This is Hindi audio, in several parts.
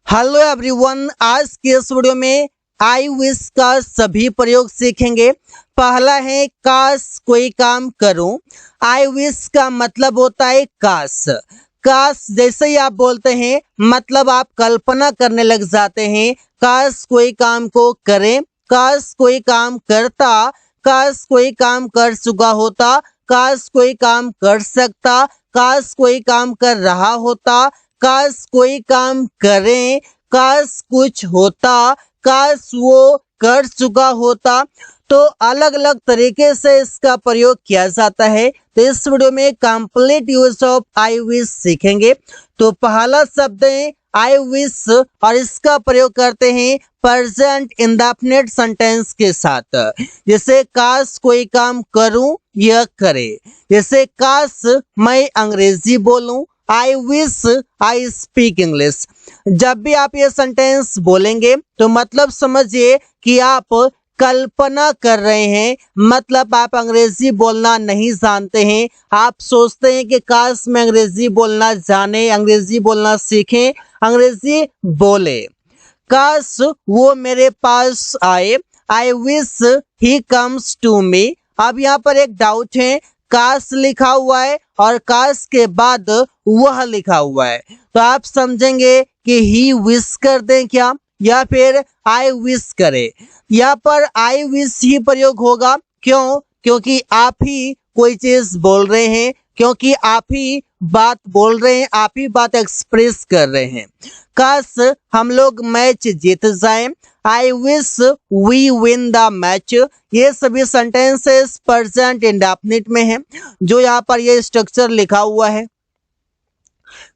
हेलो एवरीवन, आज के इस वीडियो में आई विश का सभी प्रयोग सीखेंगे। पहला है काश कोई काम करूं। आई विश का मतलब होता है काश। काश जैसे ही आप बोलते हैं मतलब आप कल्पना करने लग जाते हैं। काश कोई काम को करें, काश कोई काम करता, काश कोई काम कर चुका होता, काश कोई काम कर सकता, काश कोई काम कर रहा होता, काश कोई काम करें, काश कुछ होता, काश वो कर चुका होता। तो अलग अलग तरीके से इसका प्रयोग किया जाता है। तो इस वीडियो में complete use of I wish सीखेंगे। तो पहला शब्द है आई विश और इसका प्रयोग करते हैं प्रेजेंट इंडेफिनिट सेंटेंस के साथ। जैसे काश कोई काम करूं या करे। जैसे काश मैं अंग्रेजी बोलूं, आई विश आई स्पीक इंग्लिश। जब भी आप ये सेंटेंस बोलेंगे तो मतलब समझिए कि आप कल्पना कर रहे हैं। मतलब आप अंग्रेजी बोलना नहीं जानते हैं, आप सोचते हैं कि काश मैं अंग्रेजी बोलना जाने, अंग्रेजी बोलना सीखें, अंग्रेजी बोले। काश वो मेरे पास आए, I wish he comes to me. अब यहाँ पर एक डाउट है, काश लिखा हुआ है और काश के बाद वह लिखा हुआ है, तो आप समझेंगे कि ही विश कर दें क्या या फिर आई विश करे। यहाँ पर आई विश ही प्रयोग होगा। क्यों? क्योंकि आप ही कोई चीज बोल रहे हैं, क्योंकि आप ही बात बोल रहे हैं, आप ही बात एक्सप्रेस कर रहे हैं। काश हम लोग मैच जीत जाएं, I wish we win the match. ये सभी सेंटेंसेस प्रेजेंट इंडेफिनिट में है, जो यहाँ पर ये स्ट्रक्चर लिखा हुआ है।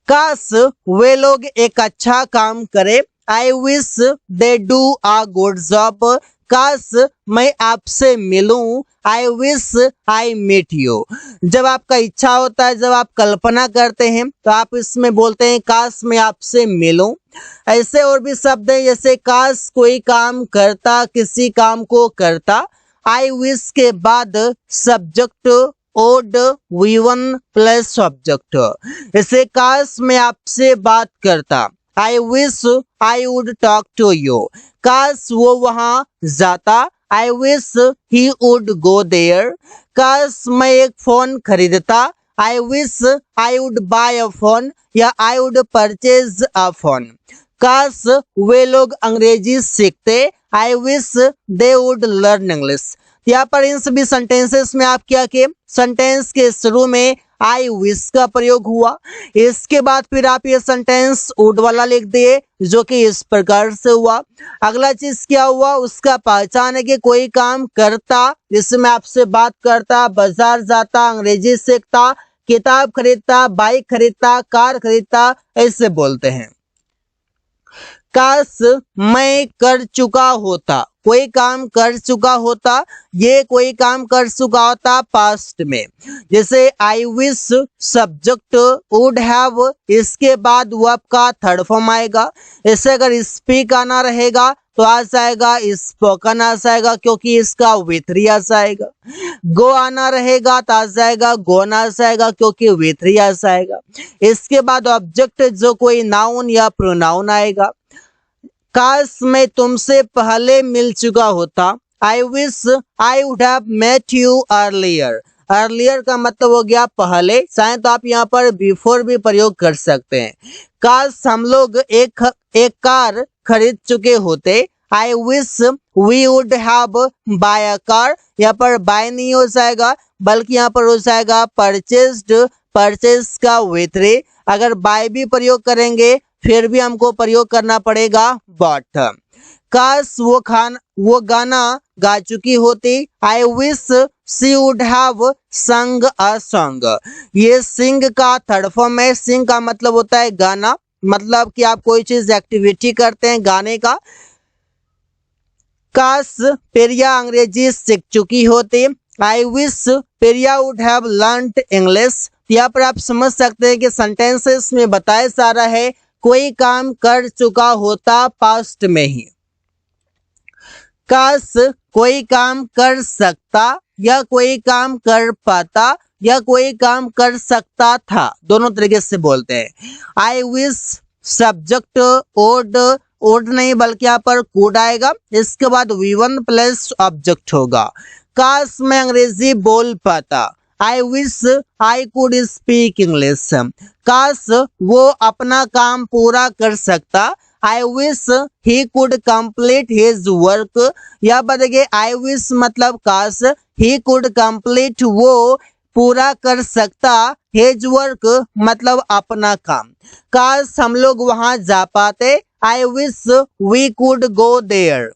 काश वे लोग एक अच्छा काम करे, I wish they do a good job. काश मैं आपसे मिलूं, I wish I meet you. जब आपका इच्छा होता है, जब आप कल्पना करते हैं तो आप इसमें बोलते हैं काश मैं आपसे मिलूं। ऐसे और भी शब्द हैं, जैसे काश कोई काम करता, किसी काम को करता। आई विश के बाद subject odd V1 plus subject. जैसे काश मैं आपसे बात करता, I wish I would talk to you. काश वो वहां जाता, I wish he would go there. काश मैं एक फोन खरीदता, I wish I would buy a phone या I would purchase a phone. काश वे लोग अंग्रेजी सीखते, I wish they would learn English. यहाँ पर इन सभी सेंटेंसेस में आप क्या किए, सेंटेंस के शुरू में आई विश का प्रयोग हुआ। इसके बाद फिर आप ये सेंटेंस वुड वाला लिख दिए, जो कि इस प्रकार से हुआ। अगला चीज क्या हुआ, उसका पहचान है कि कोई काम करता, जिसमें आपसे बात करता, बाजार जाता, अंग्रेजी सीखता, किताब खरीदता, बाइक खरीदता, कार खरीदता, ऐसे बोलते हैं। काश मैं कर चुका होता, कोई काम कर चुका होता, ये कोई काम कर चुका होता पास्ट में। जैसे I wish subject would have, इसके वो आपका थर्ड फॉर्म आएगा। इससे अगर स्पीक आना रहेगा तो आ जाएगा स्पोकन आ जाएगा, क्योंकि इसका V3 आ जाएगा। गो आना रहेगा तो आ जाएगा गोन आ जाएगा, क्योंकि V3 आ जाएगा। इसके बाद ऑब्जेक्ट जो कोई नाउन या प्रोनाउन आएगा। काश मैं तुमसे पहले मिल चुका होता, I wish I would have met you earlier. Earlier का मतलब हो गया पहले, चाहे तो आप यहाँ पर बिफोर भी प्रयोग कर सकते हैं। काश हम लोग एक कार खरीद चुके होते, I wish we would have buy a car. यहाँ पर बाय नहीं हो जाएगा, बल्कि यहाँ पर हो जाएगा परचेज्ड। परचेज का V3। अगर बाय भी प्रयोग करेंगे फिर भी हमको प्रयोग करना पड़ेगा बॉट। काश वो गाना गा चुकी होती, I wish she would have संग अ सॉन्ग। ये सिंग का थर्ड फॉर्म है। सिंग का मतलब होता है गाना, मतलब कि आप कोई चीज एक्टिविटी करते हैं गाने का। काश प्रिया अंग्रेजी सीख चुकी होती, आई wish Priya would have learned English. यहाँ पर आप समझ सकते हैं कि सेंटेंसेस में बताया जा रहा है कोई काम कर चुका होता पास्ट में ही। काश कोई काम कर सकता या कोई काम कर पाता या कोई काम कर सकता था, दोनों तरीके से बोलते हैं। I wish subject would, would नहीं बल्कि यहाँ पर कुड आएगा। इसके बाद V1 प्लस ऑब्जेक्ट होगा। काश मैं अंग्रेजी बोल पाता, आई wish I could speak English. काश वो अपना काम पूरा कर सकता, I wish he could complete his work. या बताइए आई विश मतलब काश, ही कुड कंप्लीट वो पूरा कर सकता, हिज वर्क मतलब अपना काम। काश हम लोग वहां जा पाते, I wish we could go there.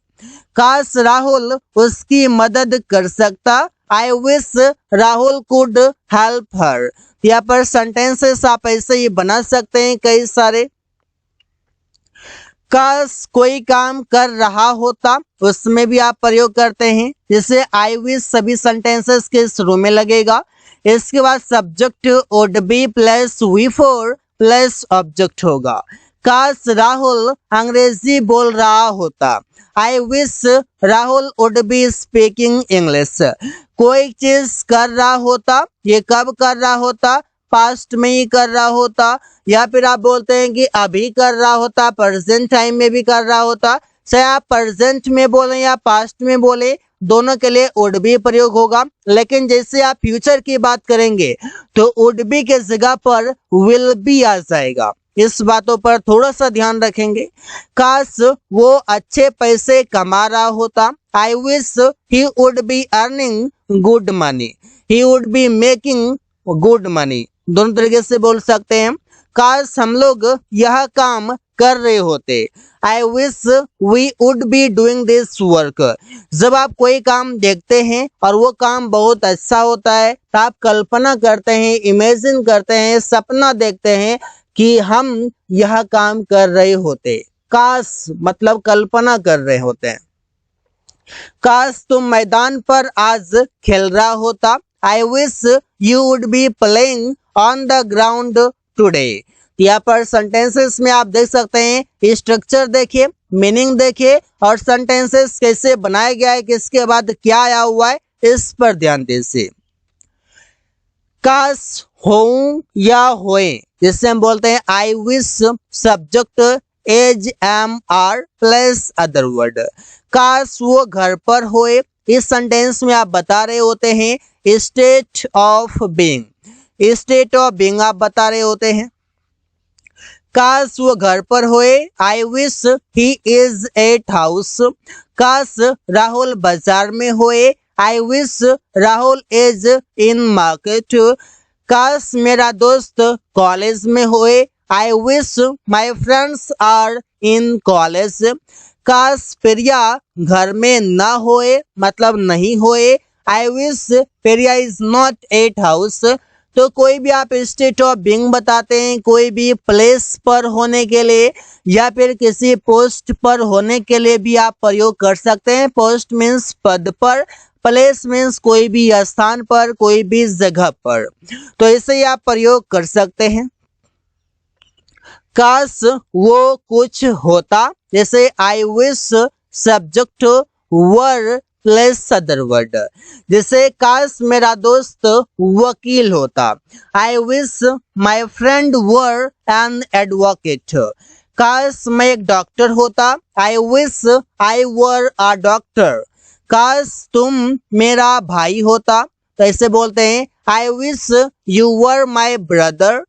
काश राहुल उसकी मदद कर सकता, I wish Rahul could help her. यहाँ पर सेंटेंसेस आप ऐसे ही बना सकते हैं कई सारे। काश कोई काम कर रहा होता, उसमें भी आप प्रयोग करते हैं, जैसे आई विश सभी सेंटेंसेस के शुरू में लगेगा। इसके बाद subject would be plus V4 plus object होगा। काश राहुल अंग्रेजी बोल रहा होता, I wish Rahul would be speaking English. कोई चीज कर रहा होता, ये कब कर रहा होता, पास्ट में ही कर रहा होता, या फिर आप बोलते हैं कि अभी कर रहा होता, प्रेजेंट टाइम में भी कर रहा होता। चाहे आप प्रेजेंट में बोले या पास्ट में बोले, दोनों के लिए वुड बी प्रयोग होगा। लेकिन जैसे आप फ्यूचर की बात करेंगे तो वुड बी के जगह पर विल बी आ जाएगा। इस बातों पर थोड़ा सा ध्यान रखेंगे। काश वो अच्छे पैसे कमा रहा होता, I wish he would be earning good money, he would be making good money. दोनों तरीके से बोल सकते हैं। काश हम लोग यह काम कर रहे होते, I wish we would be doing this work. जब आप कोई काम देखते हैं और वो काम बहुत अच्छा होता है तो आप कल्पना करते हैं, इमेजिन करते हैं, सपना देखते हैं कि हम यह काम कर रहे होते। काश मतलब कल्पना कर रहे होते हैं। काश तुम मैदान पर आज खेल रहा होता, I wish you would be playing on the ground today. यहाँ पर सेंटेंसेस में आप देख सकते हैं, स्ट्रक्चर देखिए, मीनिंग देखिए और सेंटेंसेस कैसे बनाया गया है, किसके बाद क्या आया हुआ है, इस पर ध्यान दीजिए। काश होऊं या होए, जिससे हम बोलते हैं I wish subject as M R plus other word. काश वो घर पर होए, इस सेंटेंस में आप बता रहे होते हैं state of being, state of being आप बता रहे होते हैं। काश वो घर पर होए, I wish he is at house. काश राहुल बाजार में होए, I wish Rahul is in market. काश मेरा दोस्त कॉलेज में होए, I wish my friends are in college. काश प्रिया घर में ना होए मतलब नहीं होए, I wish Priya is not at house. तो कोई भी आप स्टेट ऑफ बीइंग बताते हैं, कोई भी प्लेस पर होने के लिए या फिर किसी पोस्ट पर होने के लिए भी आप प्रयोग कर सकते हैं। पोस्ट मीन्स पद पर, प्लेस मीन्स कोई भी स्थान पर, कोई भी जगह पर, तो इसे ही आप प्रयोग कर सकते हैं। काश वो कुछ होता, जैसे I wish subject were plus other word. जैसे काश मेरा दोस्त वकील होता, I wish my friend were an advocate. काश मैं एक डॉक्टर होता, I wish I were a doctor. काश तुम मेरा भाई होता, तो ऐसे बोलते हैं I wish you were my brother.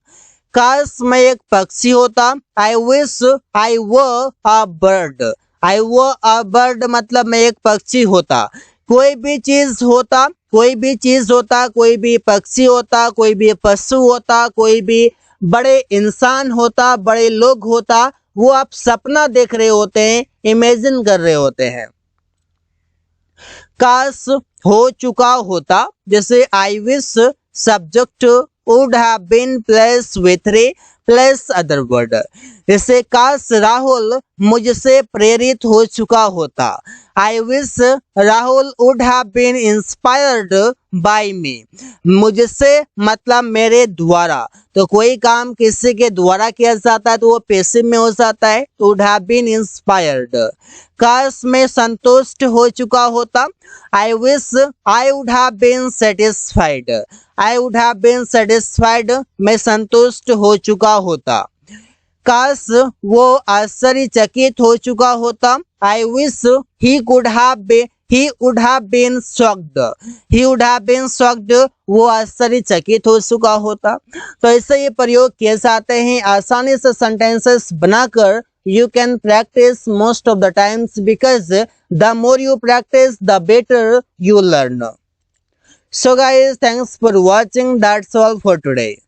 काश मैं एक पक्षी होता, I wish I were a bird, I were a bird मतलब मैं एक पक्षी होता। कोई भी चीज होता, कोई भी चीज होता, कोई भी पक्षी होता, कोई भी पशु होता, कोई भी बड़े इंसान होता, बड़े लोग होता, वो आप सपना देख रहे होते हैं, इमेजिन कर रहे होते हैं। काश हो चुका होता, जैसे I wish subject would have been plus V3 plus other word. जैसे काश राहुल मुझसे प्रेरित हो चुका होता, I wish Rahul would have been inspired by me. मुझसे मतलब मेरे द्वारा, तो कोई काम किसी के द्वारा किया जाता है तो वो पैसिव में हो जाता है, तो वुड हैव बीन इंस्पायर्ड। काश मैं संतुष्ट हो चुका होता, I wish I would have been satisfied, I would have been satisfied मैं संतुष्ट हो चुका होता। काश वो आश्चर्यचकित हो चुका होता। I wish he could have He would have been shocked. He would have been shocked. वो आश्चर्यचकित हो चुका होता। तो ऐसे ये प्रयोग कैसे आते हैं, आसानी से सेंटेंसेस बनाकर you can practice most of the times because the more you practice the better you learn. So guys, thanks for watching. That's all for today.